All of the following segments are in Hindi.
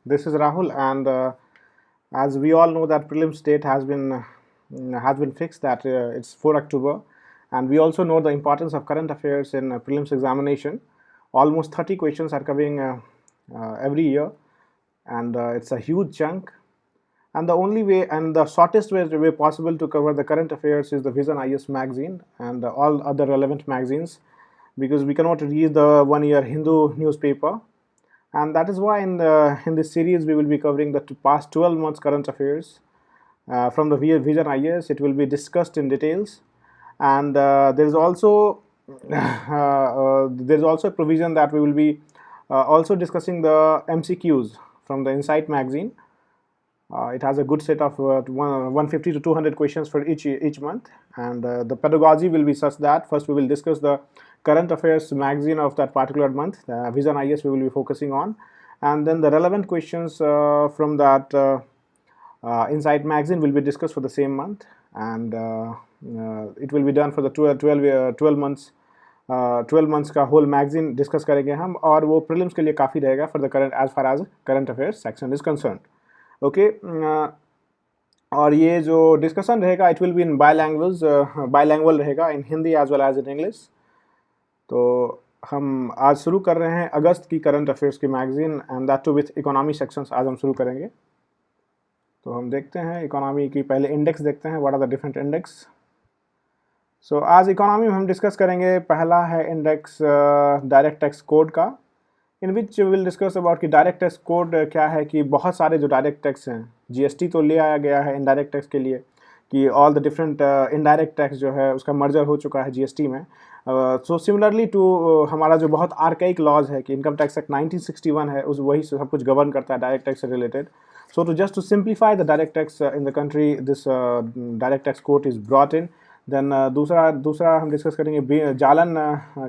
This is Rahul, and as we all know that prelims date has been fixed, that it's 4 October, and we also know the importance of current affairs in prelims examination. Almost 30 questions are coming every year, and it's a huge chunk. And the only way and the shortest way possible to cover the current affairs is the Vision IS magazine and all other relevant magazines, because we cannot read the one-year Hindu newspaper. And that is why in this series we will be covering the past 12 months current affairs from the Vision IS. It will be discussed in details, and there is also a provision that we will be also discussing the MCQs from the Insight magazine. It has a good set of 150 to 200 questions for each month, and the pedagogy will be such that first we will discuss the current affairs magazine of that particular month, Vision IS we will be focusing on, and then the relevant questions from that Insight magazine will be discussed for the same month, and it will be done for the 12 months. 12 months का होल मैगजीन डिस्कस करेंगे हम, और वो प्रीलिम्स के लिए काफ़ी रहेगा for the current as far as current affairs section is concern. Okay, और ये जो डिस्कशन रहेगा it will be in bilingual रहेगा, in Hindi as well as in English. तो हम आज शुरू कर रहे हैं अगस्त की करंट अफेयर्स की magazine, and that too with economy sections आज हम शुरू करेंगे. तो हम देखते हैं इकोनॉमी की पहले इंडेक्स देखते हैं, what are the different index. So आज इकोनॉमी में हम डिस्कस करेंगे, पहला है इंडेक्स डायरेक्ट टैक्स कोड का, इन विच विल डिस्कस अबाउट कि डायरेक्ट टैक्स कोड क्या है, कि बहुत सारे जो डायरेक्ट टैक्स हैं, जीएसटी तो ले आया गया है इनडायरेक्ट टैक्स के लिए, कि all the different indirect tax जो है उसका मर्जर हो चुका है जीएसटी में. सो सिमिलरली टू हमारा जो बहुत आर्काइक लॉज है कि इनकम टैक्स एक्ट 1961 है, उस वही सब कुछ गवर्न करता है डायरेक्ट टैक्स से related. So to just to simplify the direct tax in the country, this direct tax code is brought in. Then दूसरा हम डिस्कस करेंगे जालन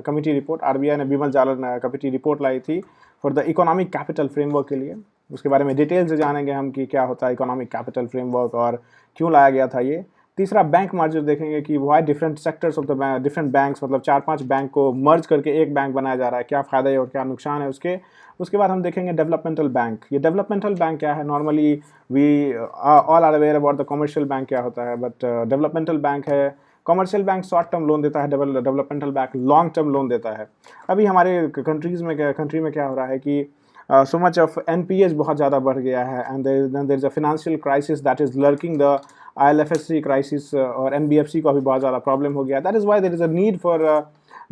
कमेटी रिपोर्ट. आरबीआई ने बिमल जालन कमेटी रिपोर्ट लाई थी for the economic capital framework के लिए. उसके बारे में डिटेल से जानेंगे हम कि क्या होता है इकोनॉमिक कैपिटल फ्रेमवर्क और क्यों लाया गया था ये. तीसरा बैंक मर्जर देखेंगे कि why different sectors of the different banks, मतलब 4-5 बैंक को मर्ज करके एक बैंक बनाया जा रहा है, क्या फ़ायदा है और क्या नुकसान है उसके. उसके बाद हम देखेंगे डेवलपमेंटल बैंक. ये डेवलपमेंटल बैंक क्या है, normally we all are aware about the commercial bank क्या होता है, बट डेवलपमेंटल बैंक है. Commercial bank short term loan देता है, developmental bank long term loan देता है. अभी हमारे कंट्री में क्या हो रहा है कि सो मच ऑफ एनपीएस बहुत ज़्यादा बढ़ गया है, and there is a financial crisis that is lurking, the ILFSC crisis और एनबीएफसी को अभी बहुत ज़्यादा प्रॉब्लम हो गया. That is why there is a need for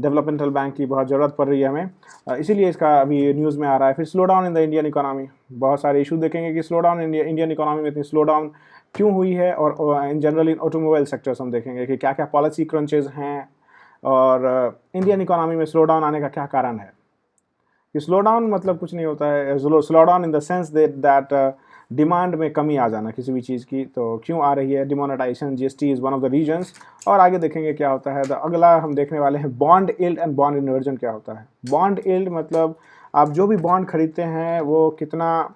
developmental bank की बहुत ज़रूरत पड़ रही है हमें, इसीलिए इसका अभी न्यूज़ में आ रहा है. फिर slow down in the Indian economy, बहुत सारे इशू देखेंगे कि स्लो डाउन इंडियन इकोनॉमी में इतनी स्लो डाउन क्यों हुई है, और in general in automobile sectors हम देखेंगे कि क्या क्या पॉलिसी क्रंचेज हैं, और इंडियन इकोनॉमी में स्लो डाउन आने का क्या कारण है. कि स्लो डाउन मतलब कुछ नहीं होता है, slow down in the sense that demand में कमी आ जाना किसी भी चीज़ की. तो क्यों आ रही है, demonetisation, GST is one of the reasons. और आगे देखेंगे क्या होता है. अगला हम देखने वाले हैं bond yield and bond inversion क्या होता है. बॉन्ड यील्ड मतलब आप जो भी बॉन्ड खरीदते हैं वो कितना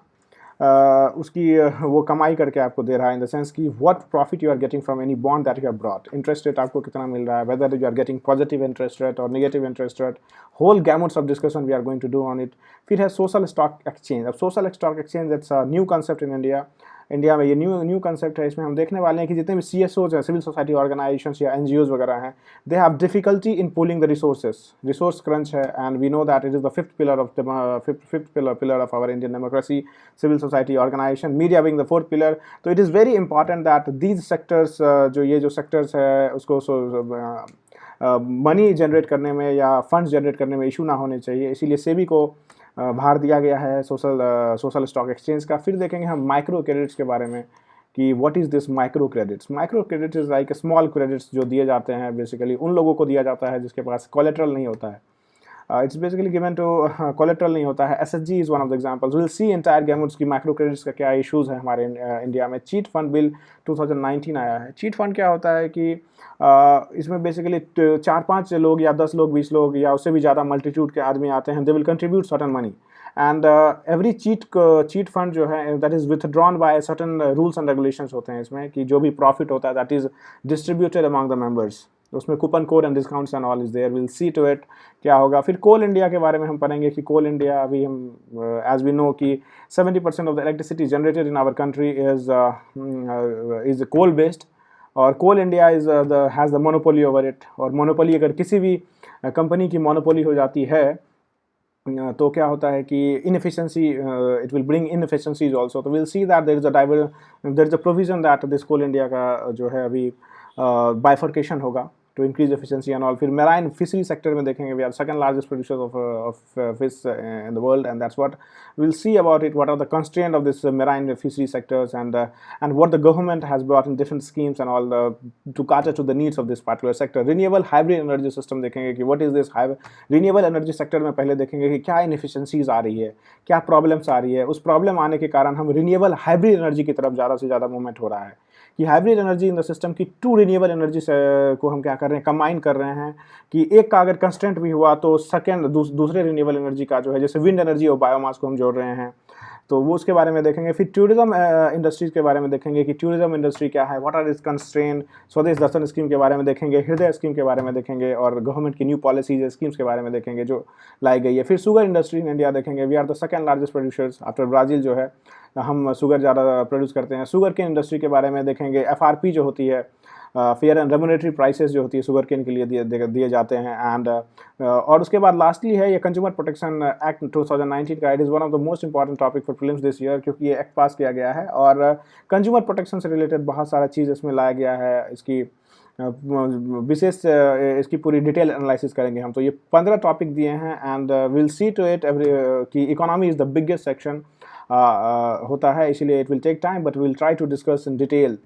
उसकी वो कमाई करके आपको दे रहा है, इन द सेंस कि what profit you are getting from any bond that you have brought. Interest rate आपको कितना मिल रहा है, whether you are getting positive interest rate और negative interest rate. Whole gamuts of discussion we are going to do on it. फिर है सोशल स्टॉक एक्सचेंज. अब social stock exchange that's a new concept in India में ये न्यू कंसेप्ट है. इसमें हम देखने वाले हैं कि जितने भी CSOs हैं, सिविल सोसाइटी ऑर्गेनाइजेशंस या NGOs वगैरह हैं, they have difficulty in pulling the resource crunch है, and we know that it is the fifth pillar of our Indian democracy, civil society organisation, media being the fourth pillar. तो it is very important that these sectors, जो सेक्टर्स है उसको मनी जनरेट करने में या फंड्स जनरेट करने में इशू ना होने चाहिए, इसीलिए सेबी को भार दिया गया है सोशल स्टॉक एक्सचेंज का. फिर देखेंगे हम माइक्रो क्रेडिट्स के बारे में कि what is this micro credits. Micro credits is like small credits जो दिए जाते हैं, बेसिकली उन लोगों को दिया जाता है जिसके पास कोलेट्रल नहीं होता है. It's basically given to collateral नहीं होता है. SHG is one of the examples. We'll see entire gamuts की माइक्रो क्रेडिट्स का क्या इशूज़ है हमारे इंडिया में. चीट फंड बिल 2019 आया है. चीट फंड क्या होता है कि इसमें बेसिकली 4-5 लोग या 10 लोग 20 लोग या उससे भी ज़्यादा मल्टीट्यूड के आदमी आते हैं. They will contribute certain money, and every chit fund जो है that is withdrawn by certain rules and regulations होते हैं इसमें, कि जो भी प्रॉफिट होता है that is distributed among the members. उसमें coupon code and discounts and all is there, we'll see to it क्या होगा। फिर कोल इंडिया के बारे में हम पढ़ेंगे कि कोल इंडिया अभी हम एज वी नो कि 70% of the electricity generated in our country is coal based, और coal India is has the monopoly over it. और मोनोपोली अगर किसी भी कंपनी की मोनोपोली हो जाती है तो क्या होता है कि inefficiency, it will bring inefficiencies also. तो we'll see that there is a provision that this coal India का जो है अभी बाइफर्केशन होगा to increase efficiency and all. फिर मेराइन फिशरी सेक्टर में देखेंगे, we are second largest producer of fish in the world, and that's what we'll see about it, what are the constraints of this marine fishery sectors, and what the government has brought in different schemes and all to cater to the needs of this particular sector. Renewable hybrid energy system देखेंगे कि what is this renewable energy sector में पहले देखेंगे कि क्या इनएफिशिएंसीज आ रही है, क्या प्रॉब्लम्स आ रही है, उस प्रॉब्लम आने के कारण हम रिन्यूएबल हाइब्रिड एनर्जी की तरफ ज़्यादा से ज़्यादा मूवमेंट हो रहा है कि hybrid energy in the system की टू रिन्यूएबल एनर्जी को हम क्या कर रहे हैं, कंबाइन कर रहे हैं कि एक का अगर कंस्टेंट भी हुआ तो सेकेंड दूसरे रिन्यूएबल एनर्जी का जो है, जैसे विंड एनर्जी और बायोमास को हम जोड़ रहे हैं, तो वो उसके बारे में देखेंगे। फिर टूरिज्म इंडस्ट्रीज के बारे में देखेंगे कि टूरिज्म इंडस्ट्री क्या है, व्हाट आर इज कंस्ट्रेन, स्वदेश दर्शन स्कीम के बारे में देखेंगे, हृदय स्कीम के बारे में देखेंगे, और गवर्नमेंट की न्यू पॉलिसीज स्कीम्स के बारे में देखेंगे जो लाई गई है। फिर शुगर इंडस्ट्री इन इंडिया देखेंगे, we are the second largest producers after Brazil, जो है हम शुगर ज़्यादा प्रोड्यूस करते हैं। शुगर केन इंडस्ट्री के बारे में देखेंगे, एफआरपी जो होती है, फेयर एंड रेम्यूनरेटरी प्राइसेस जो होती है शुगर केन के लिए दिए जाते हैं, एंड और उसके बाद लास्टली है ये कंज्यूमर प्रोटेक्शन एक्ट 2019 का। It is one of the most important topic for prelims this year, क्योंकि ये एक्ट पास किया गया है और कंज्यूमर प्रोटेक्शन से रिलेटेड बहुत सारा चीज़ इसमें लाया गया है। इसकी विशेष इसकी पूरी डिटेल एनालिसिस करेंगे हम। तो ये 15 टॉपिक दिए हैं, and we'll see to it कि economy is the biggest section होता है, इसीलिए it will take time, but we'll try to discuss in detail.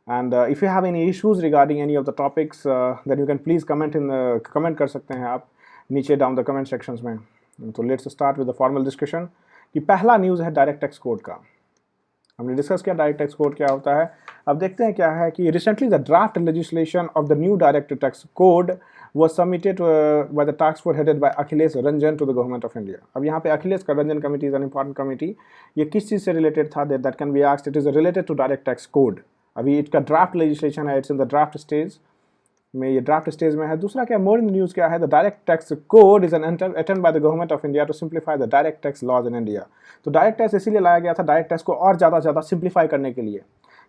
And if you have any issues regarding any of the topics, then you can please comment कर सकते हैं आप नीचे down the comment sections में। तो let's start with the formal discussion कि पहला न्यूज़ है डायरेक्ट टैक्स कोड का। हमने डिस्कस किया डायरेक्ट टैक्स कोड क्या होता है। अब देखते हैं क्या है कि recently the draft legislation of the new direct tax code was submitted by the task force headed by Akhilesh Ranjan to the government of India। अब यहाँ पे अखिलेश का Ranjan committee is an important committee. ये किस चीज़ से रिलेटेड था, that can be asked. It is related to direct tax code. अभी इसका ड्राफ्ट लेजिस्लेशन है, it's in the draft stage में, ये ड्राफ्ट स्टेज में है। दूसरा क्या मोर इन न्यूज़ क्या है, the direct tax code is an attempt by the government of India to simplify the direct tax laws in India. तो डायरेक्ट टैक्स इसीलिए लाया गया था डायरेक्ट टैक्स को और ज़्यादा सिंप्लीफाई करने के लिए।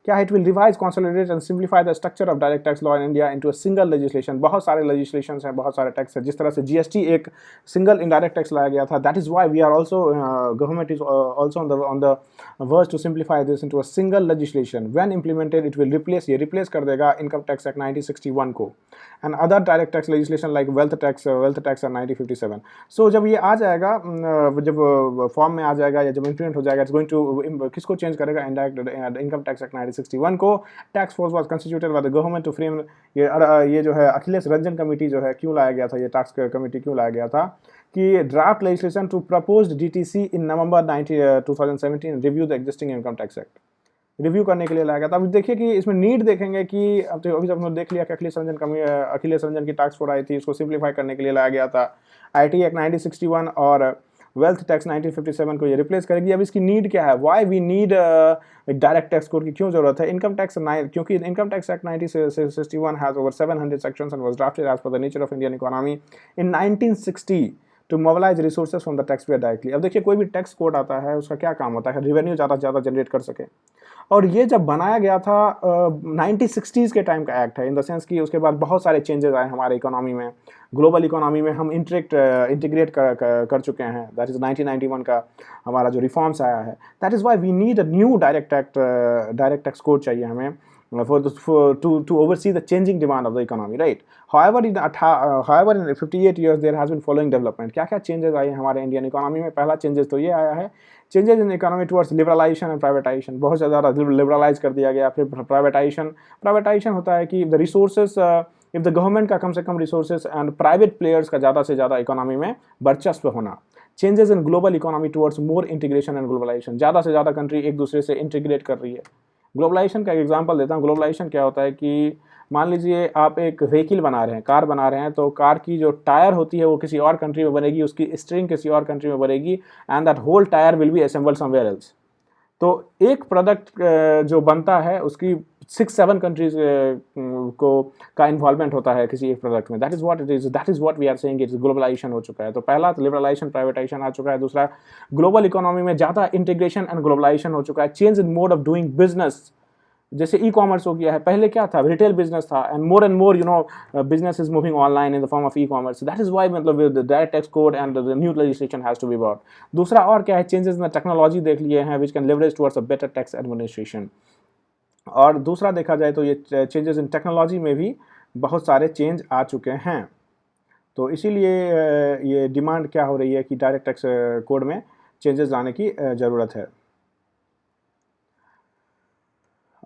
क्या है, it will revise, consolidate and simplify the structure of direct tax law in India into a single legislation. बहुत सारे लेजिस्लेशंस हैं, बहुत सारे टैक्स हैं, जिस तरह से जीएसटी एक सिंगल इनडायरेक्ट टैक्स लाया गया था। That is why we are also government is also on the verge to simplify this into a single legislation. When implemented it will replace कर देगा इनकम टैक्स एक्ट 1961 को and other direct tax legislation like wealth tax act 1957। So जब ये आ जाएगा, जब फॉर्म में आ जाएगा या जब इंप्लीमेंट हो जाएगा, इट्स गोइंग टू किसको चेंज करेगा, इनडायरेक्ट इनकम टैक्स एक्ट 1961 को। टैक्स force was constituted by the government to frame. ये जो है अखिलेश रंजन कमेटी जो है, क्यों लाया गया था ये टैक्स कमेटी, क्यों लाया गया था कि draft legislation to proposed DTC in November 2017 review the existing income tax act, review करने के लिए लाया गया था। अब देखिए कि इसमें नीड देखेंगे कि अब तो अभी तक हमने देख लिया कि अखिलेश रंजन की टास्क फोर्स आई थी, इसको सिंप्लीफाई करने के लिए लाया गया था। आईटी एक्ट 1961 और वेल्थ टैक्स 1957 को ये रिप्लेस करेगी। अब इसकी नीड क्या है, why we need direct tax code की क्यों जरूरत है। इनकम टैक्स क्योंकि income tax act 1961 has over 700 sections and was drafted as per the nature of Indian economy in 1960 to mobilise resources from the tax payer directly. अब देखिए कोई भी टैक्स कोड आता है, उसका क्या काम होता है, रेवेन्यू ज़्यादा से ज़्यादा जनरेट कर सके। और ये जब बनाया गया था 1960s के टाइम का एक्ट है, इन द सेंस कि उसके बाद बहुत सारे चेंजेस आए हमारे इकोनॉमी में, ग्लोबल इकोनॉमी में हम इंटीग्रेट कर चुके हैं। दैट इज़ 1991 का हमारा जो रिफॉर्म्स आया है। That is why we need a new direct tax code चाहिए हमें to oversee the changing demand of the economy, right? However, in 58 years there has been following development. क्या क्या changes आए हमारे इंडियन इकोनॉमी में। पहला changes तो ये आया है, changes in economy towards liberalization and privatization। बहुत ज़्यादा liberalize कर दिया गया। फिर privatization होता है कि the resources if the government का कम से कम resources and private players का ज़्यादा से ज़्यादा इकोनॉमी में वर्चस्व होना। Changes in global economy towards more integration and globalization। ज़्यादा से ज़्यादा कंट्री एक दूसरे से इंटीग्रेट कर रही है। ग्लोबलाइजेशन का एक एग्जांपल देता हूँ। ग्लोबलाइजेशन क्या होता है कि मान लीजिए आप एक व्हीकल बना रहे हैं, कार बना रहे हैं, तो कार की जो टायर होती है वो किसी और कंट्री में बनेगी, उसकी स्ट्रिंग किसी और कंट्री में बनेगी, and that whole tyre will be assembled somewhere else. तो एक प्रोडक्ट जो बनता है उसकी 6-7 कंट्रीज को का इन्वॉल्वमेंट होता है किसी एक प्रोडक्ट में. That is what it is, that is what we are saying, it's globalisation हो चुका है. तो पहला तो लिबरलाइजेशन प्राइवेटाइजेशन आ चुका है. दूसरा ग्लोबल इकोनॉमी में ज़्यादा इंटीग्रेशन एंड ग्लोबलाइजेशन हो चुका है. Change in mode of doing business, जैसे ई कॉमर्स हो गया है. पहले क्या था, रिटेल बिजनेस था, and more business is moving online in the form of e-commerce. That is why मतलब the direct tax code and the new legislation has to be brought. दूसरा और क्या है, चेंजेस इन द टेक्नोलॉजी देख लिए हैं which can leverage towards a better tax administration. और दूसरा देखा जाए तो ये चेंजेस इन टेक्नोलॉजी में भी बहुत सारे चेंज आ चुके हैं. तो इसीलिए ये डिमांड क्या हो रही है कि डायरेक्ट टैक्स कोड में चेंजेस लाने की ज़रूरत है.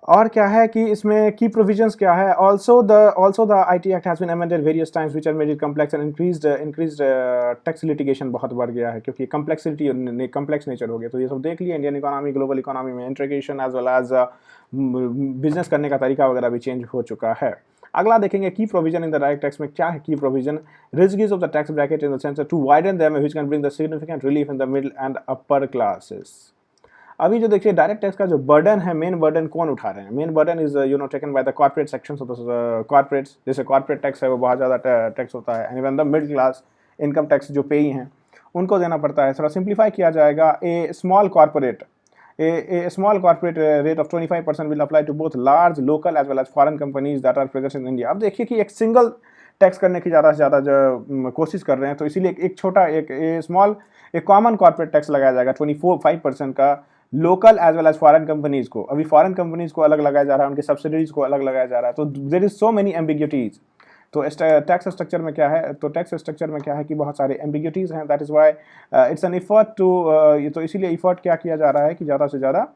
और क्या है कि इसमें की प्रोविजंस क्या है. Also the IT act has been amended various times which are made it complex and increased tax litigation बहुत बढ़ गया है क्योंकि कम्प्लेक्स नेचर हो गया. तो ये सब देख लिया, इंडियन इकोनॉमी ग्लोबल इकोनॉमी में integration as well as business करने का तरीका वगैरह भी चेंज हो चुका है. अगला देखेंगे की provision in the direct tax में क्या है. की provision rigidities of the tax bracket in the sense to widen them which can bring the significant relief in the middle and upper classes. अभी जो देखिए डायरेक्ट टैक्स का जो बर्डन है, मेन बर्डन कौन उठा रहे हैं. Main burden is taken by the corporate sections of the corporates. जैसे कॉर्पोरेट टैक्स है वो बहुत ज़्यादा टैक्स होता है, and even the middle class income tax जो पेई हैं उनको देना पड़ता है. थोड़ा सिंप्लीफाई किया जाएगा, ए small corporate rate of 25% will apply to both large local as well as foreign companies that are present in India. अब देखिए कि एक सिंगल टैक्स करने की ज़्यादा से ज़्यादा जो कोशिश कर रहे हैं, तो इसीलिए एक छोटा एक कॉमन कॉर्पोरेट टैक्स लगाया जाएगा 24-5% का local as well as foreign companies को. अभी फॉरेन कंपनीज को अलग लगाया जा रहा है, उनके सब्सिडीज को अलग लगाया जा रहा है. तो there is so many ambiguities. तो टैक्स स्ट्रक्चर में क्या है, कि बहुत सारे एम्बिग्यूटीज हैं. That is why it's an effort to, तो इसीलिए इफर्ट क्या किया जा रहा है कि ज़्यादा से ज़्यादा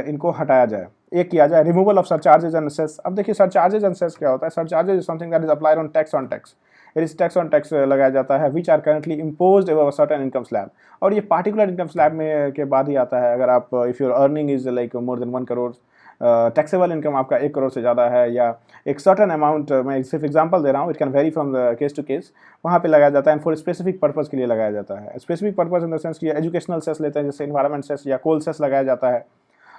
इनको हटाया जाए. एक किया जाए removal of surcharges and cess. अब देखिए सरचार्जेज एंड सेस क्या होता है. Surcharges is something that is applied on tax. It is tax on tax लगाया जाता है which are currently imposed over certain income slab. और ये पार्टिकुलर इनकम स्लैब में के बाद ही आता है. अगर आप if your earning is like more than 1 crore, taxable income आपका 1 करोड़ से ज़्यादा है, या एक सर्टन अमाउंट, मैं सिर्फ एग्जांपल दे रहा हूँ, it can vary from the case to case, वहाँ पे लगाया जाता है. एंड फॉर स्पेसिफिक पर्पज़ के लिए लगाया जाता है. Specific purpose in the sense कि एजुकेशनल सेस लेते हैं, जैसे इन्वायरमेंट सेस या कोल सेस लगाया जाता है.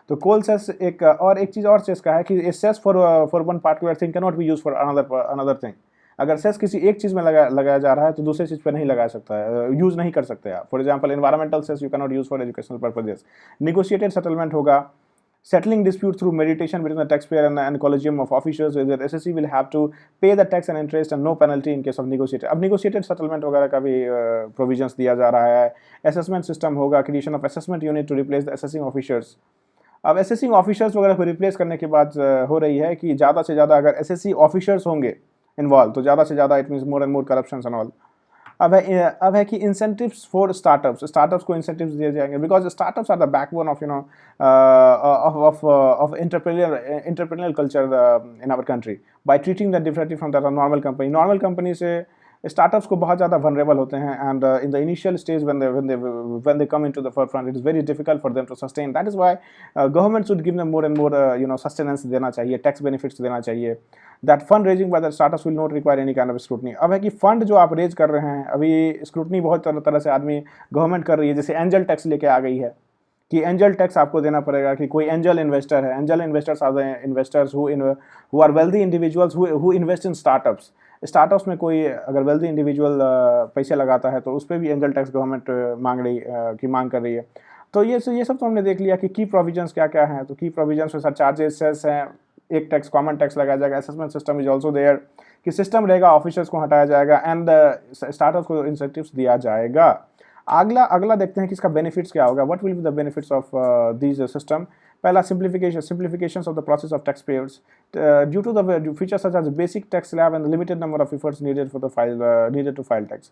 तो कोल सेस एक चीज़ और सेस का है कि cess for one particular thing can not be use for another thing. अगर सेस किसी एक चीज़ में लगाया जा रहा है तो दूसरी चीज़ पर नहीं लगा सकता है, यूज़ नहीं कर सकते आप. For example environmental cess you can not use for educational purposes. Negotiated settlement होगा, settling dispute through mediation between the taxpayer and collegium of officials, where the SSC will have to pay the tax and interest and no penalty in case of negotiated. अब negotiated settlement वगैरह का भी provisions दिया जा रहा है. assessment system होगा, creation of assessment unit to replace the assessing officers. अब assessing officers वगैरह को replace करने के बाद हो रही है कि ज़्यादा से ज़्यादा अगर SSC officers होंगे इन्वॉल्व तो ज़्यादा से ज़्यादा it means more and more corruption and all. अब है कि इंसेंटिव्स फॉर स्टार्टअप्स को इंसेंटिव्स दिए जाएंगे because startups are the backbone of of entrepreneurial culture in our country by treating that differently from that normal company से स्टार्टअप्स को बहुत ज़्यादा वनरेबल होते हैं. And in the initial stage when they come into the forefront, it is very difficult for them to sustain. That is why government should give them more and more sustenance देना चाहिए, tax benefits देना चाहिए. That fund raising by the startups will not require any kind of scrutiny. अब है कि फंड जो आप रेज कर रहे हैं, अभी स्क्रूटनी बहुत तरह से आदमी गवर्नमेंट कर रही है. जैसे एंजल टैक्स लेके आ गई है कि एंजल टैक्स आपको देना पड़ेगा कि कोई एंजल इन्वेस्टर है. Angel investors are the investors who are wealthy individuals who invest in startups में कोई अगर वेल्दी इंडिविजुअल पैसे लगाता है तो उस पर भी एंजल टैक्स गवर्नमेंट मांग कर रही है. तो ये सब तो हमने देख लिया कि की प्रोविजंस क्या क्या हैं. तो की प्रोविजंस में सर चार्जेस सेस हैं, एक टैक्स कॉमन टैक्स लगाया जाएगा, assessment system is also there कि सिस्टम रहेगा, ऑफिसर्स को हटाया जाएगा एंड स्टार्टअप्स को इंसेंटिव्स दिया जाएगा. अगला देखते हैं कि इसका बेनिफिट्स क्या होगा. What will be the benefits of this system. पहला simplification of the process of taxpayers due to the features such as basic tax slab and the limited number of efforts needed for the needed to file tax.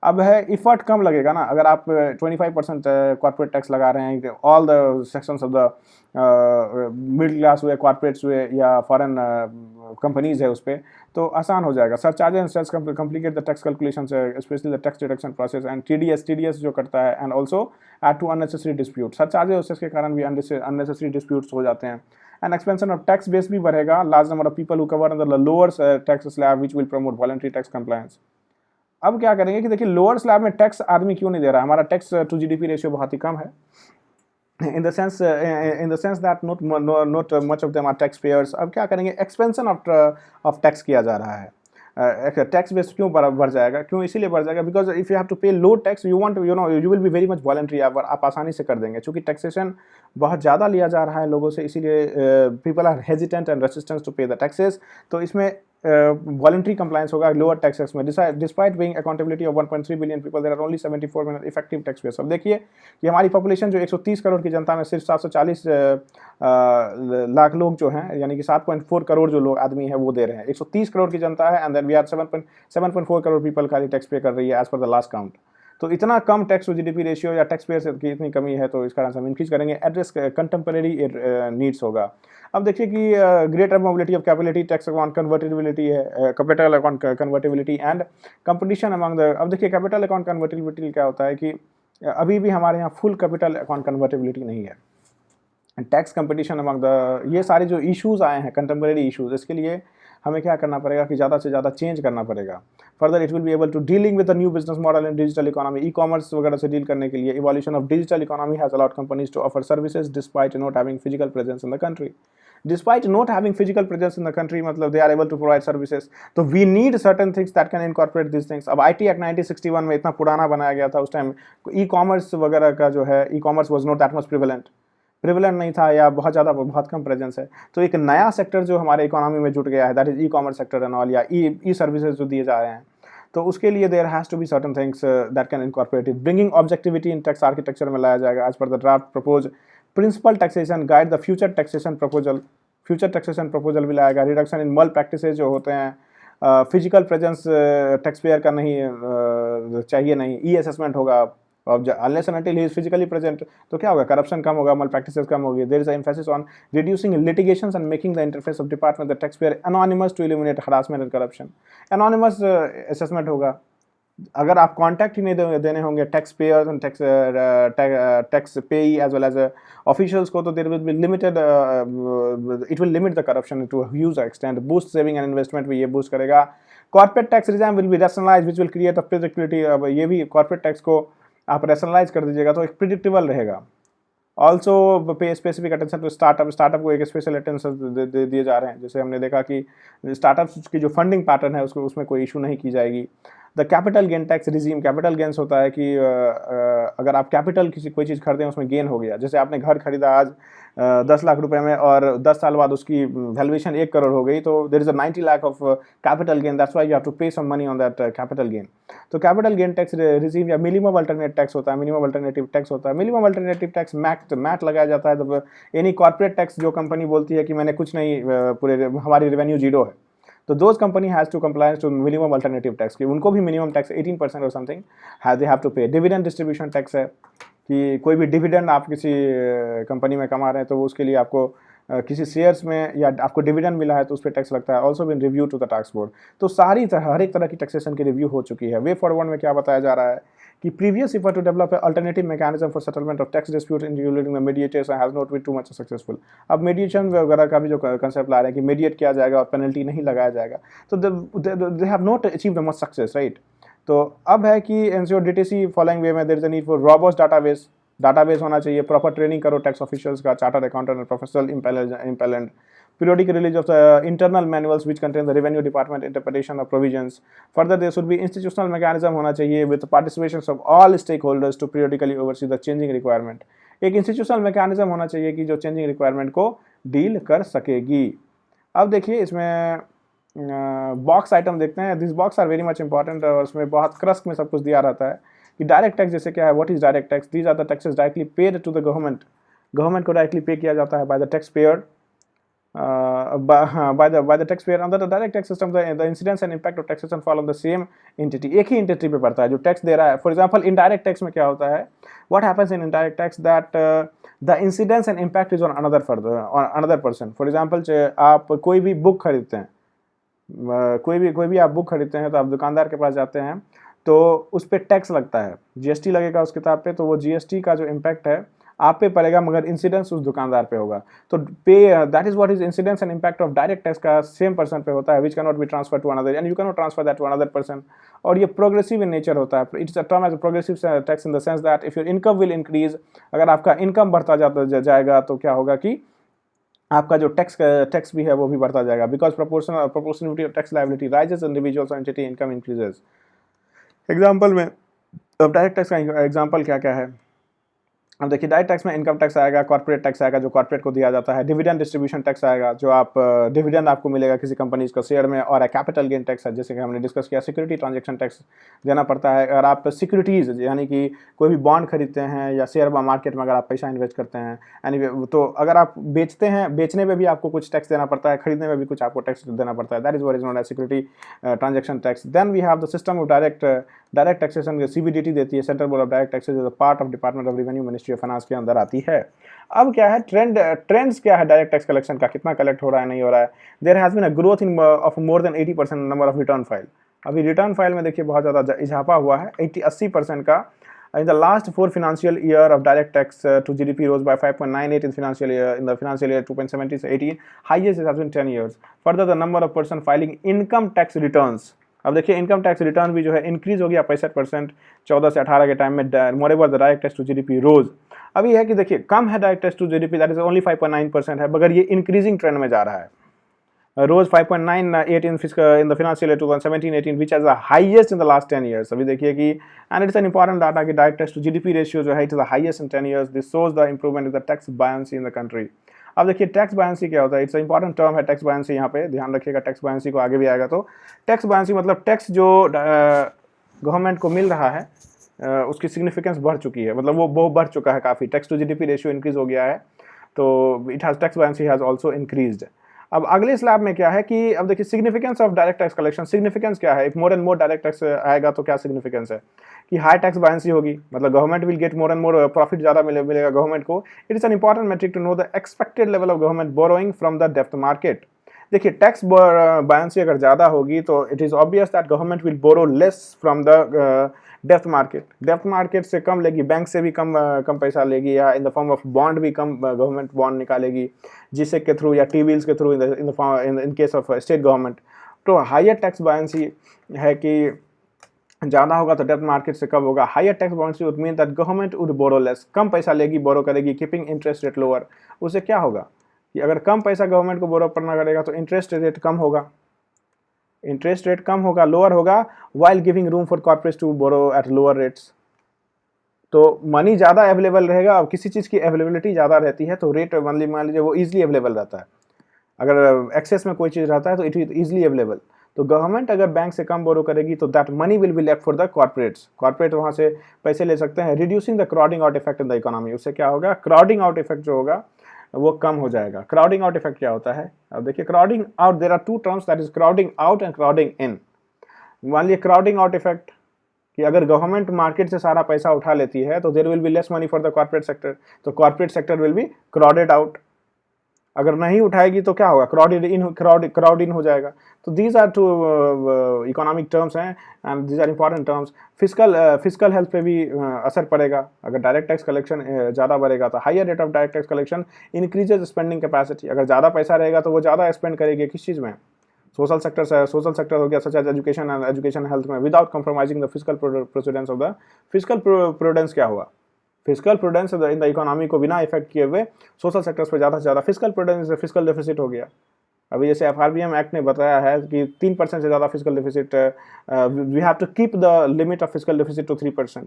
अब है इफर्ट कम लगेगा ना. अगर आप 25% कॉर्पोरेट टैक्स लगा रहे हैं, all the sections of the middle class हुए, कॉर्पोरेट्स हुए या फॉरेन कंपनीज है उस पर, तो आसान हो जाएगा. Surcharges and cess complicate the tax calculation, especially the tax deduction process and TDS जो करता है, and also add to unnecessary dispute. Surcharges और सेस के कारण भी अननेसेसरी डिस्प्यूट्स हो जाते हैं. And expansion of tax base भी बढ़ेगा. Large number of people who cover under the lower tax slab which will promote voluntary tax compliance. अब क्या करेंगे कि देखिए लोअर स्लैब में टैक्स आदमी क्यों नहीं दे रहा है. हमारा टैक्स टू GDP रेशियो बहुत ही कम है. in the sense that not much of them are tax payers. अब क्या करेंगे, एक्सपेंशन ऑफ टैक्स किया जा रहा है। टैक्स बेस क्यों बढ़ जाएगा, क्यों इसीलिए बढ़ जाएगा, because if you have to pay low tax you want you will be very much voluntary, आप आसानी से कर देंगे। चूँकि टैक्सेशन बहुत ज़्यादा लिया जा रहा है लोगों से, इसीलिए people are hesitant and resistant to pay the taxes. तो इसमें वॉलंटरी कंप्लायंस होगा लोअर टैक्सेस में। Despite being accountability of 1.3 billion people, there are only 74 million effective tax payers. अब देखिए कि हमारी पॉपुलेशन जो 130 करोड़ की जनता में सिर्फ 740 लाख लोग जो हैं, यानी कि 7.4 करोड़ जो लोग आदमी हैं वो दे रहे हैं। 130 करोड़ की जनता है and then we are 7.4 crore people खाली टैक्स पे कर रही है as per the last count. तो इतना कम टैक्स टू जीडीपी रेशियो या टैक्स पेयर की इतनी कमी है, तो इस कारण से हम इंक्रीज करेंगे। एड्रेस कंटेम्परेरी नीड्स होगा। अब देखिए कि greater mobility of capitality, tax account convertibility है, capital account convertibility and competition among the. अब देखिए कैपिटल अकाउंट कन्वर्टेबिलिटी क्या होता है कि अभी भी हमारे यहाँ फुल कैपिटल अकाउंट कन्वर्टेबिलिटी नहीं है। टैक्स कंपटीशन अमंग द, ये सारे जो इश्यूज़ आए हैं कंटेम्परेरी इश्यूज़, इसके लिए हमें क्या करना पड़ेगा कि ज़्यादा से ज़्यादा चेंज करना पड़ेगा। Further it will be able to dealing with the new business model in digital economy, e commerce वगैरह से डील करने के लिए। Evolution of digital economy has allowed companies to offer services despite not having physical presence in the country. Despite not having physical presence in the country, मतलब they are able to provide services. तो we need certain things that can incorporate these things. अब IT Act 1961 में इतना पुराना बनाया गया था, उस टाइम ई कॉमर्स वगैरह का जो है, e commerce was not that much prevalent नहीं था, या बहुत कम प्रेजेंस है। तो एक नया सेक्टर जो हमारे इकोनॉमी में जुट गया है, that is e commerce sector and all, या ई सर्विसेज जो दिए जा रहे हैं। तो उसके लिए there has to be certain things that can incorporate it. Bringing objectivity in tax architecture में लाया जाएगा as per the draft propose principle taxation guide the future taxation proposal भी लाएगा। रिडक्शन इन मल प्रैक्टिसेज जो होते हैं, फिजिकल प्रेजेंस टैक्स पेयर का नहीं चाहिए, नहीं ई असेसमेंट होगा unless and until he is physically present। तो क्या होगा, करप्शन कम होगा, मल प्रैक्टिसेस कम होगी। There is a emphasis on reducing litigations and making the interface of department the tax payer anonymous to eliminate harassment and corruption. Anonymous assessment होगा। अगर आप कॉन्टैक्ट ही नहीं देने होंगे tax payers and tax payee as well as officials को, तो there will be limited, it will limit the corruption to huge extent. Boost saving and investment भी ये बूस्ट करेगा। Corporate tax regime will be rationalised which will create a predictability. अब ये भी कॉर्पोरेट टैक्स को आप रैशनलाइज कर दीजिएगा तो एक प्रिडिक्टेबल रहेगा। ऑल्सो पे स्पेसिफिक अटेंशन टू स्टार्टअप को एक स्पेशल अटेंशन दिए जा रहे हैं। जैसे हमने देखा कि स्टार्टअप्स की जो फंडिंग पैटर्न है उसमें कोई इशू नहीं की जाएगी। The capital gain tax regime, capital gains होता है कि अगर आप कैपिटल कोई चीज़ खरीदें उसमें गेन हो गया, जैसे आपने घर खरीदा आज 10 लाख रुपए में और 10 साल बाद उसकी वैल्यूएशन 1 करोड़ हो गई, तो there is a 90 lakh of capital gain, that's why you have to pay some money on that capital gain. तो कैपिटल गेन टैक्स रिजीम या मिनिमम अल्टरनेट टैक्स होता है, मिनिमम अल्टरनेटिव टैक्स होता है। मिनिमम अल्टरनेटिव टैक्स मैट लगाया जाता है। यानी कॉर्पोरेट टैक्स जो कंपनी बोलती है कि मैंने कुछ नहीं, पूरे हमारी रेवेन्यू जीरो है, तो those company has to complies to minimum alternative tax की, उनको भी मिनिमम टैक्स 18% और something they have to pay. Dividend distribution tax है कि कोई भी डिविडेंड आप किसी कंपनी में कमा रहे हैं तो उसके लिए आपको किसी शेयर्स में या आपको डिविडेंड मिला है तो उस पर टैक्स लगता है। Also been review to the tax board. तो हर एक तरह की टैक्सेशन की रिव्यू हो चुकी है। वे फॉरवर्ड में क्या बताया जा रहा है कि previous effort to develop alternative mechanism for settlement of tax dispute including the mediators has not been too much successful. अब मीडिएशन वगैरह का भी जो कंसेप्ट ला रहे हैं कि मीडिएट किया जाएगा और पेनल्टी नहीं लगाया जाएगा, तो they have not achieve the much success, right. तो अब है कि एनश्योर डीटीसी फॉलोइंग वे में there is a need for robust database होना चाहिए। प्रॉपर ट्रेनिंग करो टैक्स ऑफिशियल्स का, chartered accountant and professional impellent. Periodic release of the internal manuals which contain the revenue department interpretation of provisions. Further, there should be institutional mechanism होना चाहिए with participation of all stakeholders to periodically oversee the changing requirement. एक institutional mechanism होना चाहिए कि जो changing requirement को डील कर सकेगी। अब देखिए इसमें बॉक्स आइटम देखते हैं। This box are very much important और उसमें बहुत क्रस्क में सब कुछ दिया रहता है कि डायरेक्ट टैक्स जैसे क्या है, what is direct tax. These are the taxes directly paid to the government को डायरेक्टली पे किया जाता है by the tax payer, by the taxpayer. Under the direct tax system, the incidence and impact of taxation fall on the same entity. एक ही entity पे पड़ता है जो टैक्स दे रहा है। For example, indirect tax में क्या होता है, what happens in indirect tax that the incidence and impact is on another person. For example, आप कोई भी बुक खरीदते हैं, कोई भी आप बुक खरीदते हैं तो आप दुकानदार के पास जाते हैं तो उस पर टैक्स लगता है, जीएसटी लगेगा उस किताब पे। तो वो जीएसटी का जो इम्पैक्ट है आप पे पड़ेगा मगर इंसिडेंस उस दुकानदार पे होगा। तो pay that is what is incidence and impact of direct tax का सेम पर्सन पे होता है, which can not be transfer to another and you can not transfer that to another person. और ये प्रोग्रेसिव इन नेचर होता है। It's a term as progressive tax in the sense that if your income will increase, अगर आपका इनकम बढ़ता जाएगा तो क्या होगा कि आपका जो टैक्स भी है वो भी बढ़ता जाएगा, because proportionality of tax liability rises, individuals entity income increases. Example में अब डायरेक्ट टैक्स का एग्जाम्पल क्या क्या है, अब देखिए डायरेक्ट टैक्स में इनकम टैक्स आएगा, कॉर्पोरेट टैक्स आएगा जो कॉर्पोरेट को दिया जाता है, डिविडेंड डिस्ट्रीब्यूशन टैक्स आएगा जो आप डिविडेंड आपको मिलेगा किसी कंपनी का शेयर में, और कैपिटल गेन टैक्स है जैसे कि हमने डिस्कस किया, सिक्योरिटी ट्रांजैक्शन टैक्स देना पड़ता है अगर आप सिक्योरिटीज़ यानी कि कोई भी बॉन्ड खरीदते हैं या शेयर मार्केट में अगर आप पैसा इन्वेस्ट करते हैं यानी, तो अगर आप बेचते हैं, बेचने में भी आपको कुछ टैक्स देना पड़ता है, खरीदने में भी कुछ आपको टैक्स देना पड़ता है, that is what is known as security transaction tax. Then we have the system of direct taxation, CBDT देती है, central board of direct taxes, जो part of department of revenue ministry of finance के अंदर आती है। अब क्या है ट्रेंड्स क्या है डायरेक्ट टैक्स कलेक्शन का, कितना कलेक्ट हो रहा है नहीं हो रहा है। There has been a growth in of more than 80% number of return file. अभी रिटर्न फाइल में देखिए बहुत ज़्यादा इजाफा हुआ है, 80% का। In the last 4 financial year of direct tax to GDP rose by 5.98 in the financial year 2017-18, highest it has been 10 years. Further, the number of person filing income tax returns, अब देखिए इनकम टैक्स रिटर्न भी जो है इंक्रीज हो गया 65% 14 से 18 के टाइम में। Moreover the direct tax to GDP rose. अब ये है कि देखिए कम है direct tax to GDP, that is only 5.9% है, मगर ये इंक्रीजिंग ट्रेंड में जा रहा है। rose 5.98 in the financial year 2017-18, which is the highest in the last 10 years. अभी देखिए कि and it's an important data कि direct tax to GDP ratio जो है it is the highest in 10 years. This shows the improvement in the tax buoyancy in the country. अब देखिए टैक्स बायंसी क्या होता है, इट्स इंपॉर्टेंट टर्म है टैक्स बायंसी, यहाँ पे ध्यान रखिएगा, टैक्स बायंसी को आगे भी आएगा। तो टैक्स बायंसी मतलब टैक्स जो गवर्नमेंट को मिल रहा है उसकी सिग्निफिकेंस बढ़ चुकी है, मतलब वो बढ़ चुका है काफ़ी, tax to GDP ratio increase हो गया है, तो it has tax buoyancy has also increased. अब अगले स्लैब में क्या है कि अब देखिए significance of direct tax collection, significance क्या है, if more and more direct tax आएगा तो क्या सिग्निफिकेंस है कि हाई टैक्स बायंसी होगी, मतलब government will get more and more profit ज़्यादा मिलेगा गवर्नमेंट को। It is an important metric to know the expected level of government borrowing from the डेप्थ मार्केट। देखिए टैक्स बायंसी अगर ज़्यादा होगी तो it is obvious that government will borrow less from the डेप्थ मार्केट से कम लेगी, बैंक से भी कम पैसा लेगी, या इन द फॉर्म ऑफ बॉन्ड भी कम गवर्नमेंट बॉन्ड निकालेगी जिसे के थ्रू या टी बिल्स के through in case of state government. तो हायर टैक्स बायंसी है कि ज़्यादा होगा तो डेप्थ मार्केट से कम होगा। Higher tax buoyancy would mean that government would borrow less, कम पैसा लेगी, बोरो करेगी, कीपिंग इंटरेस्ट रेट लोअर। उससे क्या होगा कि अगर कम पैसा गवर्नमेंट को बोरो करना करेगा तो इंटरेस्ट रेट कम होगा, लोअर होगा, while giving room for corporates to borrow at lower rates. तो मनी ज़्यादा अवेलेबल रहेगा, अब किसी चीज़ की अवेलेबिलिटी ज़्यादा रहती है तो रेट मान लीजिए वो ईजिली अवेलेबल रहता है। अगर एक्सेस में कोई चीज़ रहता है तो इट इज ईजिली अवेलेबल। तो गवर्नमेंट अगर बैंक से कम बोरो करेगी तो that money will be left for the corporates, corporate वहाँ से पैसे ले सकते हैं, reducing the crowding out effect in the economy. उससे क्या होगा, क्राउडिंग आउट इफेक्ट जो होगा वो कम हो जाएगा। क्राउडिंग आउट इफेक्ट क्या होता है, अब देखिए crowding out, there are two terms, that is crowding out and crowding in. मान लिया क्राउडिंग आउट इफेक्ट कि अगर गवर्नमेंट मार्केट से सारा पैसा उठा लेती है तो there will be less money for the corporate sector, तो corporate sector will be crowded out. अगर नहीं उठाएगी तो क्या होगा, क्राउड इन हो जाएगा। तो these are two economic terms हैं and these are important terms. Physical health पे भी असर पड़ेगा अगर डायरेक्ट टैक्स कलेक्शन ज़्यादा बढ़ेगा तो। Higher rate of direct tax collection increases spending capacity, अगर ज़्यादा पैसा रहेगा तो वो ज़्यादा स्पेंड करेगी किस चीज़ में, सोशल सेक्टर हो गया सच एज एजुकेशन हेल्थ में, without compromising the physical precedence of the physical prudence. क्या हुआ, physical prudence in the economy को बिना इफेक्ट किए हुए सोशल सेक्टर्स पर ज़्यादा से ज़्यादा फिजिकल प्रूडेंस, फिजिकल डेफिसिट हो गया। अभी जैसे FRBM एक्ट ने बताया है कि 3% से ज़्यादा fiscal deficit, we have to keep the limit of fiscal deficit to 3%।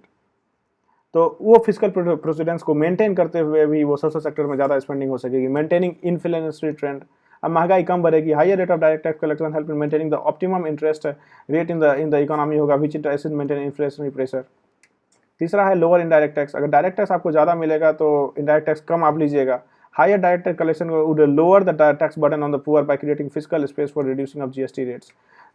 तो वो फिजिकल प्रोसीडेंस को मेंटेन करते हुए भी वो सोशल सेक्टर में ज़्यादा स्पेंडिंग हो सकेगी, मेंटेनिंग इन्फ्लेशनरी ट्रेंड। अब महंगाई कम बढ़ेगी, higher rate of direct tax collection help in maintaining the optimum interest rate in the economy होगा, which it maintain inflationary pressure. तीसरा है लोअर इनडायरेक्ट टैक्स, अगर डायरेक्ट टैक्स आपको ज़्यादा मिलेगा तो इनडायरेक्ट टैक्स कम आप लीजिएगा। Higher direct tax collection would lower the tax burden on the poor by creating physical space for reducing of GST rates.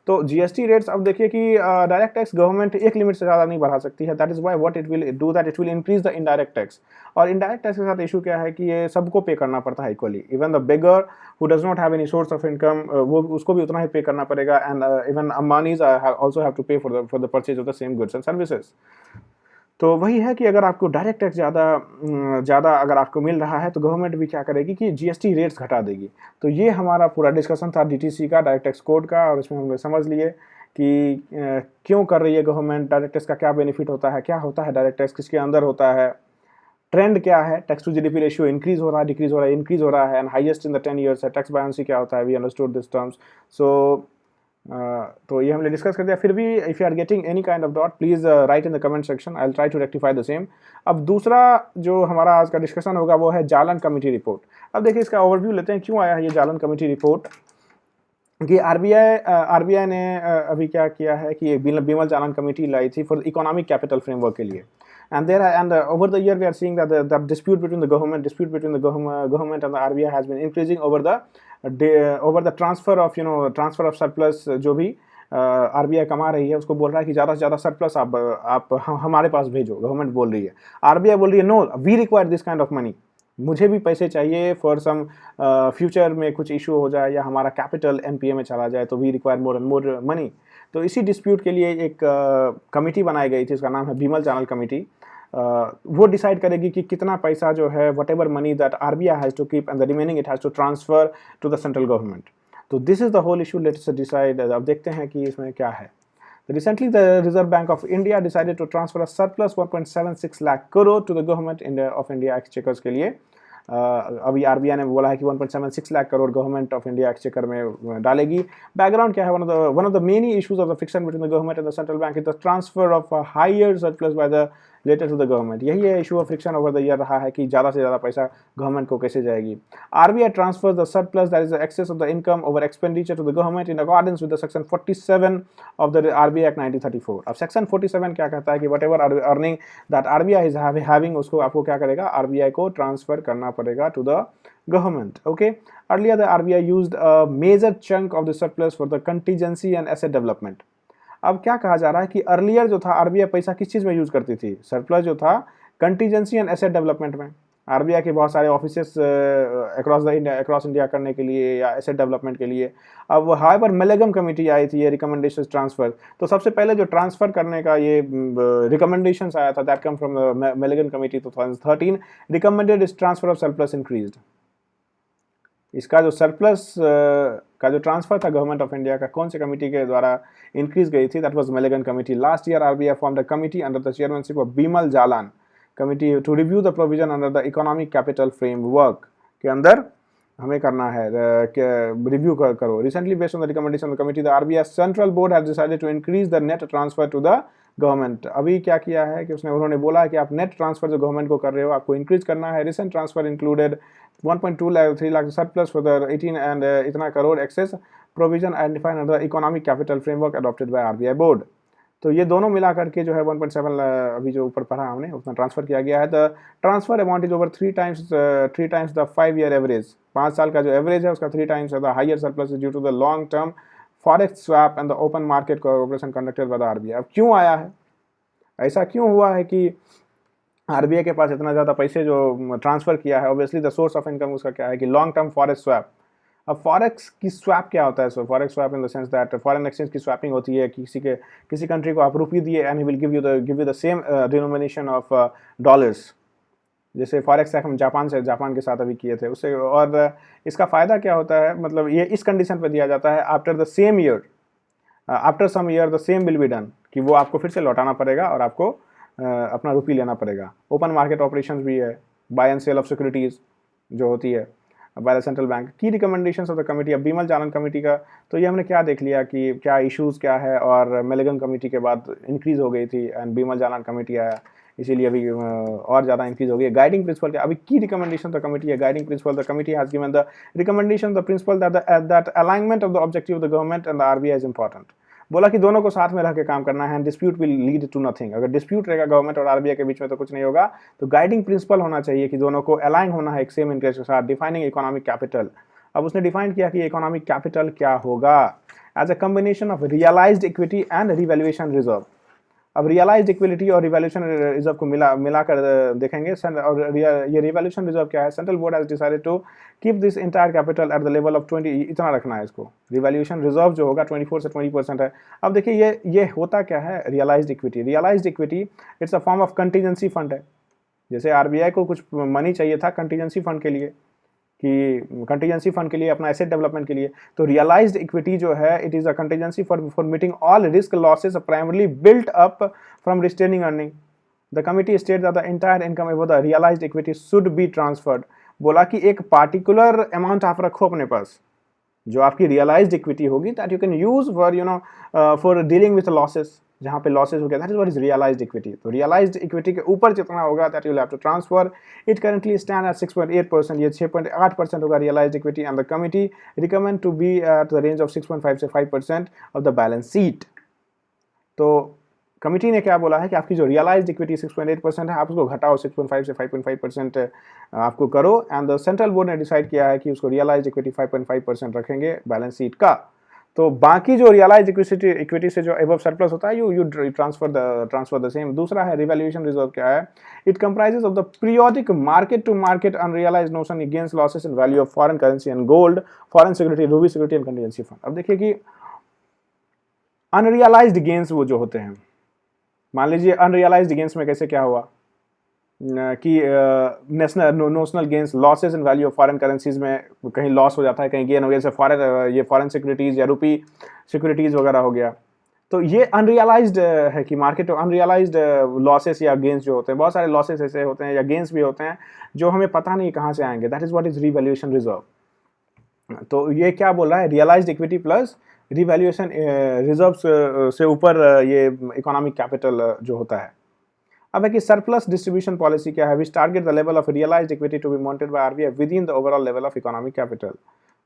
तो GST रेट्स, अब देखिए कि डायरेक्ट टैक्स गवर्नमेंट एक लिमिट से ज़्यादा नहीं बढ़ा सकती है, that is why what it will do, that it will increase the indirect tax. और इनडायरेक्ट टैक्स के साथ इशू क्या है कि ये सबको पे करना पड़ता है equally, even the beggar who does not have any source of income, वो उसको भी उतना ही पे करना पड़ेगा, and even Ambanis also have to pay for the purchase of the same goods and services. तो वही है कि अगर आपको डायरेक्ट टैक्स ज़्यादा अगर आपको मिल रहा है तो गवर्नमेंट भी क्या करेगी कि जीएसटी रेट्स घटा देगी। तो ये हमारा पूरा डिस्कशन था डीटीसी का, डायरेक्ट टैक्स कोड का, और इसमें हमने समझ लिए कि क्यों कर रही है गवर्नमेंट, डायरेक्ट टैक्स का क्या बेनिफिट होता है, क्या होता है डायरेक्ट टैक्स, किसके अंदर होता है, ट्रेंड क्या है, tax to GDP ratio increase हो रहा है, डिक्रीज हो रहा है, इंक्रीज हो रहा है, and highest in the 10 years है, टैक्स बायंसी क्या होता है, वी अंडरस्टूड दिस टर्म्स। तो ये हमने डिस्कस कर दिया। फिर भी if you are getting any kind of doubt please write in the comment section, I will try to rectify the same. अब दूसरा जो हमारा आज का डिस्कशन होगा वो है जालन कमेटी रिपोर्ट। अब देखिए इसका ओवरव्यू लेते हैं, क्यों आया है ये जालन कमेटी रिपोर्ट। कि आरबीआई ने अभी क्या किया है कि बीमल जालन कमेटी लाई थी फॉर इकोनॉमिक कैपिटल फ्रेमवर्क के लिए, and over the year we are seeing that the dispute between the government and the RBI has been increasing over the transfer of surplus जो भी आरबीआई कमा रही है उसको बोल रहा है कि ज़्यादा से ज़्यादा सरप्लस आप हमारे पास भेजो। गवर्नमेंट बोल रही है, आरबीआई बोल रही है no, we require this kind of money, मुझे भी पैसे चाहिए फॉर सम फ्यूचर में कुछ इशू हो जाए या हमारा कैपिटल एनपीए में चला जाए तो we require more and more money. तो इसी डिस्प्यूट के लिए एक कमेटी बनाई गई थी, उसका नाम है बीमल जालन कमेटी। वो डिसाइड करेगी कि कितना पैसा जो है whatever money that RBI has to keep and the remaining it has to transfer to the central government. तो this is the whole issue, let's decide. अब देखते हैं कि इसमें क्या है। Recently, the Reserve Bank of India decided to transfer a surplus 1.76 lakh crore to the government of India exchequers के लिए। अभी आरबीआई ने बोला है कि 1.76 lakh crore government of India exchequer में डालेगी। बैकग्राउंड क्या है, one of the many issues of the friction between the government and the central bank is the transfer of higher surplus by the latter to the government. यही है issue of friction over the year रहा है कि ज़्यादा से ज़्यादा पैसा गवर्नमेंट को कैसे जाएगी। RBI transfer the surplus that is the excess of the income over expenditure to the government in accordance with the section 47 of the RBI act 1934। अब सेक्शन 47 क्या कहता है कि whatever earning that RBI is having उसको आपको क्या करेगा, आरबीआई को ट्रांसफर करना पड़ेगा to the government. Okay, earlier the RBI used a major chunk of the surplus for the contingency and asset development. अब क्या कहा जा रहा है कि अर्लियर जो था आरबीआई पैसा किस चीज़ में यूज़ करती थी, सरप्लस जो था कंटीजेंसी एंड एसेट डेवलपमेंट में। आरबीआई के बहुत सारे ऑफिसेस अक्रॉस इंडिया करने के लिए या एसेट डेवलपमेंट के लिए। अब हाउएवर मेलेगम कमेटी आई थी, ये रिकमेंडेशन ट्रांसफर, तो सबसे पहले जो ट्रांसफर करने का ये रिकमेंडेशंस आया था that come from Malegam committee 2013 recommended is transfer of surplus increased. इसका जो सरप्लस का जो ट्रांसफर था गवर्नमेंट ऑफ इंडिया का कौन से कमेटी के द्वारा इंक्रीज गई थी, that was Malegam committee. Last year RBI formed a committee under the chairmanship of Bimal Jalan committee to review the provision under the economic capital framework के अंदर हमें करना है रिव्यू करो। Recently based on the recommendation of the committee the RBI central board has decided to increase the net transfer to the government. अभी क्या किया है कि उन्होंने बोला है कि आप नेट ट्रांसफर जो गवर्नमेंट को कर रहे हो आपको इंक्रीज करना है। Recent transfer included 1.23 lakh surplus for the 18 and इतना crore excess provision identified under the economic capital framework adopted by RBI board. तो ये दोनों मिला करके जो है 1.7 अभी जो ऊपर पढ़ा हमने उतना ट्रांसफर किया गया है। The transfer amount is over 3 times the 5 year एवरेज। 5 साल का जो एवरेज है उसका 3 times the higher surplus due to the long term forex swap and the open market cooperation conducted by the RBI. अब क्यों आया है, ऐसा क्यों हुआ है कि आरबीआई के पास इतना ज़्यादा पैसे जो ट्रांसफ़र किया है? Obviously the source of income उसका क्या है कि लॉन्ग टर्म फॉरेक्स स्वैप। अब फॉरेक्स की स्वैप क्या होता है? So forex swap in the sense that foreign exchange की स्वैपिंग होती है, किसी कंट्री को आप रुपये दिए and he will give you the same denomination of dollars. जैसे फॉरेक्स हम जापान के साथ अभी किए थे उससे। और इसका फ़ायदा क्या होता है, मतलब ये इस कंडीशन पर दिया जाता है after the same year, after some year the same will be done, कि वो आपको फिर से लौटाना पड़ेगा और आपको अपना रुपये लेना पड़ेगा। ओपन मार्केट ऑपरेशंस भी है, buy and sale of securities जो होती है बाय द सेंट्रल बैंक। की रिकमेंडेशंस ऑफ द कमेटी। अब बीमल जालन कमेटी का तो ये हमने क्या देख लिया कि क्या इश्यूज़ क्या है, और मेलेगन कमेटी के बाद इंक्रीज़ हो गई थी एंड बीमल जालन कमेटी आया, इसीलिए अभी और ज़्यादा इंक्रीज़ हो गई। गाइडिंग प्रिंसिपल क्या, अभी की रिकमेंडेशन द कमेटी है। Guiding principal the committee has given the recommendation the principal that alignment of the objective of the government and the RBI is important. बोला कि दोनों को साथ में रह के काम करना है and dispute will lead to nothing. अगर डिस्प्यूट रहेगा गवर्नमेंट और आरबीआई के बीच में तो कुछ नहीं होगा। तो गाइडिंग प्रिंसिपल होना चाहिए कि दोनों को अलाइन होना है एक सेम इंटरेस्ट के साथ। Defining economic capital. अब उसने डिफाइन किया कि इकोनॉमिक कैपिटल क्या होगा, as a combination of realised equity and revaluation reserve. अब रियलाइज्ड इक्विलिटी और रिवैल्यूएशन रिजर्व को मिलाकर देखेंगे, और ये रिवैल्यूएशन रिजर्व क्या है, central board has decided to keep this entire capital at the level of 20, इतना रखना है इसको। रिवैल्यूएशन रिजर्व जो होगा 24 से 20% है। अब देखिए ये होता क्या है realised equity it's a form of contingency fund है। जैसे आरबीआई को कुछ मनी चाहिए था कंटीजेंसी फंड के लिए, कि कंटीजेंसी फंड के लिए, अपना एसेट डेवलपमेंट के लिए, तो रियलाइज्ड इक्विटी जो है it is a contingency for meeting all risk losses primarily built up from retaining earning. The committee state that the entire income above the realised equity should be transferred. बोला कि एक पार्टिकुलर अमाउंट आप रखो अपने पास जो आपकी रियलाइज्ड इक्विटी होगी, that you can use for for dealing with losses, जहाँ पे लॉसेस हो गया, that is what is realised equity. तो रियलाइज्ड इक्विटी के ऊपर जितना होगा that you will have to transfer. It currently stand at 6.8%, ये 6.8% होगा realised equity, and the committee recommend to be at the range of 6.5 से 5% ऑफ द बैलेंस शीट। तो कमिटी ने क्या बोला है कि आपकी जो रियलाइज्ड इक्विटी 6.8% है, आप उसको घटाओ 6.5 से 5.5% आपको करो, एंड द सेंट्रल बोर्ड ने डिसाइड किया है कि उसको रियलाइज्ड इक्विटी 5.5% रखेंगे बैलेंस शीट का। तो बाकी जो रियलाइज्ड इक्विटी से जो एबव सरप्लस होता है यू ट्रांसफर द सेम। दूसरा है रिवैल्यूएशन रिजर्व क्या है, it comprises of the periodic market to market unrealised notion against losses in value of foreign currency and gold, foreign security, rupee security and contingency fund. अब देखिए कि अनरियलाइज्ड गेन्स वो जो होते हैं, मान लीजिए अनरियलाइज्ड गेन्स में कैसे क्या हुआ कि notional gains, losses in value of foreign currencies में कहीं लॉस हो जाता है, कहीं गेन हो गया, जैसे ये फॉरेन सिक्योरिटीज या रूपी सिक्योरिटीज वगैरह हो गया। तो ये अनरियलाइज्ड है कि मार्केट अनरियलाइज्ड लॉसेस या गेन्स जो होते हैं, बहुत सारे लॉसेस ऐसे होते हैं या गेन्स भी होते हैं जो हमें पता नहीं कहाँ से आएंगे, that is what is revaluation reserve. तो ये क्या बोल रहा है, realised equity plus revaluation reserve से ऊपर ये इकोनॉमिक कैपिटल जो होता है। अब है कि सरप्लस डिस्ट्रीब्यूशन पॉलिसी क्या है, which target the level of realised equity to be monitored by RBI within the overall level of economic capital.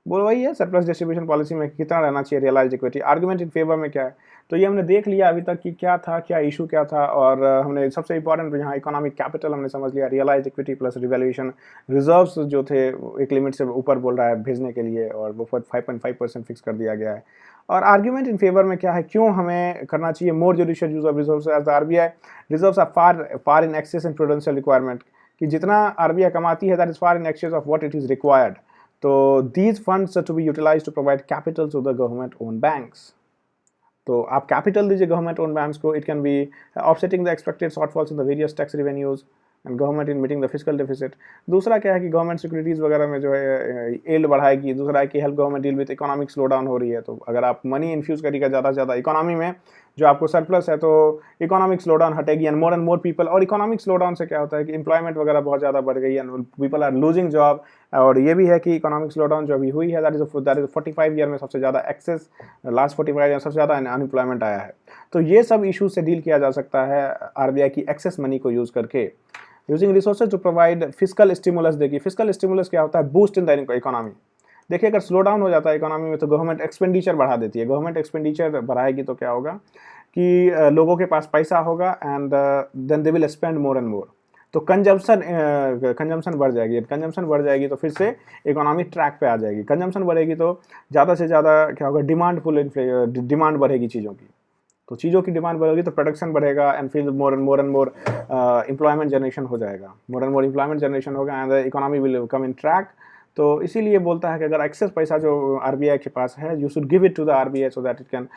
बोल वही है सरप्लस डिस्ट्रीब्यूशन पॉलिसी में कितना रहना चाहिए realised equity. Argument in favour में क्या है, तो ये हमने देख लिया अभी तक कि क्या था, क्या इशू क्या था, और हमने सबसे इंपॉर्टेंट यहाँ इकोनॉमिक कैपिटल हमने समझ लिया, realised equity plus revaluation reserves जो थे एक लिमिट से ऊपर बोल रहा है भेजने के लिए, और वो 5.5% फिक्स कर दिया गया है। और आर्ग्यूमेंट इन फेवर में क्या है, क्यों हमें करना चाहिए more judicial use of reserves as the RBI reserves are far in excess in prudential requirement, कि जितना आरबीआई कमाती है that is far in excess of what it is required. तो these funds to be utilised to provide capital to the government own banks. तो आप कैपिटल दीजिए गवर्नमेंट ओन बैंक्स को, it can be offsetting the expected shortfalls in the various tax revenues and government in meeting the fiscal deficit. दूसरा क्या है कि गवर्नमेंट सिक्योरिटीज़ वगैरह में जो है एल्ड बढ़ाएगी। दूसरा है कि help government deal with economic slow down हो रही है, तो अगर आप मनी इन्फ्यूज़ करिएगा ज़्यादा से ज़्यादा इकोनॉमी में, जो आपको सरप्लस है, तो इकोनॉमिक स्लो डाउन हटेगी एंड मोर पीपल। और इकोनॉमिक स्लो डाउन से क्या होता है कि एम्प्लॉयमेंट वगैरह बहुत ज़्यादा बढ़ गई and people are losing job. और ये भी है कि इकोनॉमिक स्लो डाउन जो अभी हुई है दैट इज 45 ईयर में सबसे ज़्यादा एक्सेस, लास्ट 45 ईयर सबसे ज़्यादा अनएम्प्लॉयमेंट आया है। तो ये सब इशूज से डील किया जा सकता है आरबीआई की एक्सेस मनी को यूज़ करके। Using resources to provide fiscal stimulus. देखिए फिस्कल स्टिमुलस क्या होता है, बूस्ट इन द इकोनॉमी। देखिए अगर स्लो डाउन हो जाता है इकोनॉमी में तो गवर्नमेंट एक्सपेंडिचर बढ़ा देती है। गवर्नमेंट एक्सपेंडिचर बढ़ाएगी तो क्या होगा कि लोगों के पास पैसा होगा and then they will spend more and more. तो कंजम्पशन बढ़ जाएगी। कंजम्पशन बढ़ जाएगी तो फिर से इकोनॉमी ट्रैक पे आ जाएगी। कंजम्पशन बढ़ेगी तो ज़्यादा से ज़्यादा क्या होगा, डिमांड बढ़ेगी चीज़ों की। तो चीज़ों की डिमांड बढ़ेगी तो प्रोडक्शन बढ़ेगा एंड फिर more and more employment generation हो जाएगा। More and more employment generation होगा and the economy will come in track. तो इसीलिए बोलता है कि अगर एक्सेस पैसा जो आरबीआई के पास है, you should give it to the RBI so that it can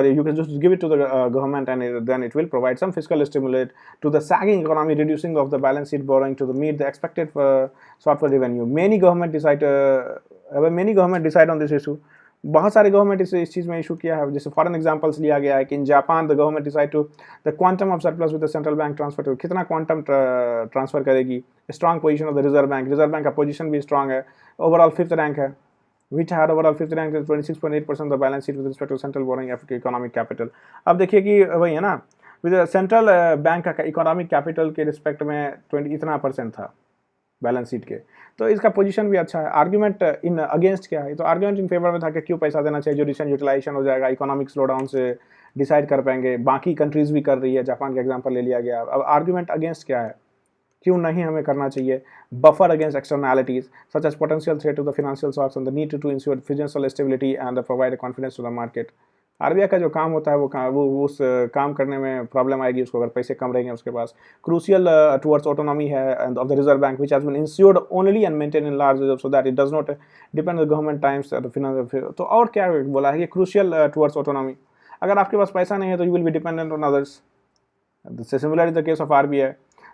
you can just give it to the government and then it will provide some fiscal stimulate to the sagging economy, reducing of the balance sheet borrowing to meet the expected shortfall revenue. Many government decide on this issue. बहुत सारे गवर्नमेंट इस चीज़ में इशू किया है। जैसे फॉरेन एग्जांपल्स लिया गया है कि in Japan the government decide to the quantum of surplus with the central bank transfer to, कितना क्वांटम ट्रांसफर करेगी। Strong position of the reserve bank का पोजीशन भी स्ट्रॉन्ग है, ओवरऑल 5th रैंक है, which had overall 5th rank is 26.8% of the balance sheet with respect to central borrowing of economic capital। अब देखिए कि वही है ना, विद सेंट्रल बैंक का इकोनॉमिक कैपिटल के रिस्पेक्ट में 20 इतना % था बैलेंस शीट के, तो इसका पोजीशन भी अच्छा है। आर्ग्यूमेंट इन अगेंस्ट क्या है, तो आर्ग्यूमेंट इन फेवर में था कि क्यों पैसा देना चाहिए, जुडिशियल यूटिलाइजेशन हो जाएगा, इकोनॉमिक स्लो डाउन से डिसाइड कर पाएंगे, बाकी कंट्रीज भी कर रही है, जापान का एग्जांपल ले लिया गया। अब आर्ग्यूमेंट अगेंस्ट क्या है, क्यों नहीं हमें करना चाहिए, buffer against externalities such as potential threat to the financial shocks and the need to ensure financial stability and provide confidence to the market. RBI का जो काम होता है वो उस काम करने में प्रॉब्लम आएगी उसको अगर पैसे कम रहेंगे उसके पास। क्रूशियल टुवर्ड्स ऑटोनॉमी है of the reserve bank which has been ensured only and maintain in large reserve so that it does not depend on government times तो और क्या बोला है ये क्रूशियल टुवर्ड्स ऑटोनॉमी। अगर आपके पास पैसा नहीं है तो you will be dependent on others. Similar is the case of RBI.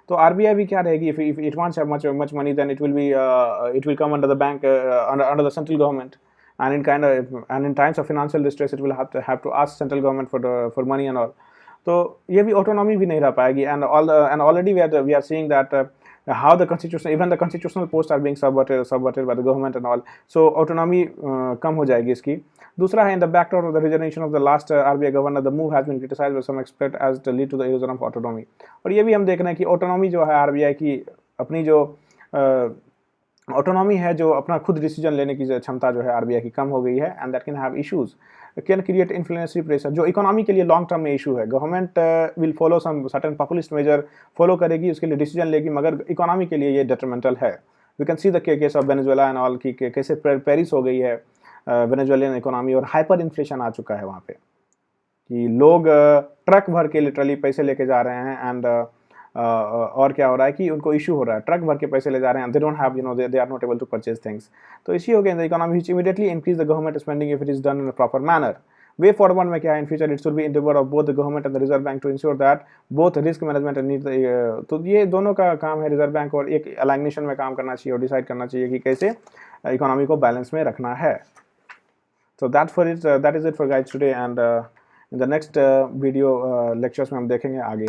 तो आरबीआई भी क्या रहेगी, if it wants much money then it will come under the bank under the central government, and in times of financial distress it will have to ask central government for money and all. तो ये भी autonomy भी नहीं रह पाएगी, and already we are seeing that how the constitutional posts are being subverted by the government and all. So autonomy कम हो जाएगी इसकी। दूसरा है in the backdrop of the resignation of the last RBI governor, the move has been criticized by some experts as the lead to the erosion of autonomy। और ये भी हम देख रहे हैं कि autonomy जो है RBI की अपनी जो ऑटोनॉमी है, जो अपना खुद डिसीजन लेने की क्षमता जो है आरबीआई की कम हो गई है, and that can have issues, can create inflationary pressure जो इकोनॉमी के लिए लॉन्ग टर्म में इशू है। Government will follow some certain populist measure, follow करेगी, उसके लिए डिसीजन लेगी, मगर इकोनॉमी के लिए ये डेट्रीमेंटल है। We can see the case of Venezuela and all की कैसे पेरिस हो गई है वेनेजुएलियन इकोनॉमी, और हाइपर इन्फ्लेशन आ चुका है वहाँ पे कि लोग ट्रक भर के लिटरली पैसे लेके जा रहे हैं, एंड और क्या हो रहा है कि उनको इशू हो रहा है, ट्रक भर के पैसे ले जा रहे हैं, they don't have they are not able to purchase things. तो इसी हो गया in the economy which immediately increase the government spending if it is done in a proper manner. Way forward में क्या है, in future it should be endeavour of both the government and the reserve bank to ensure that both risk management and need. तो ये दोनों का काम है रिजर्व बैंक और एक अलाइनेशन में काम करना चाहिए और डिसाइड करना चाहिए कि कैसे इकोनॉमी को बैलेंस में रखना है। So that is it for guys today, and in the next video lectures में हम देखेंगे आगे।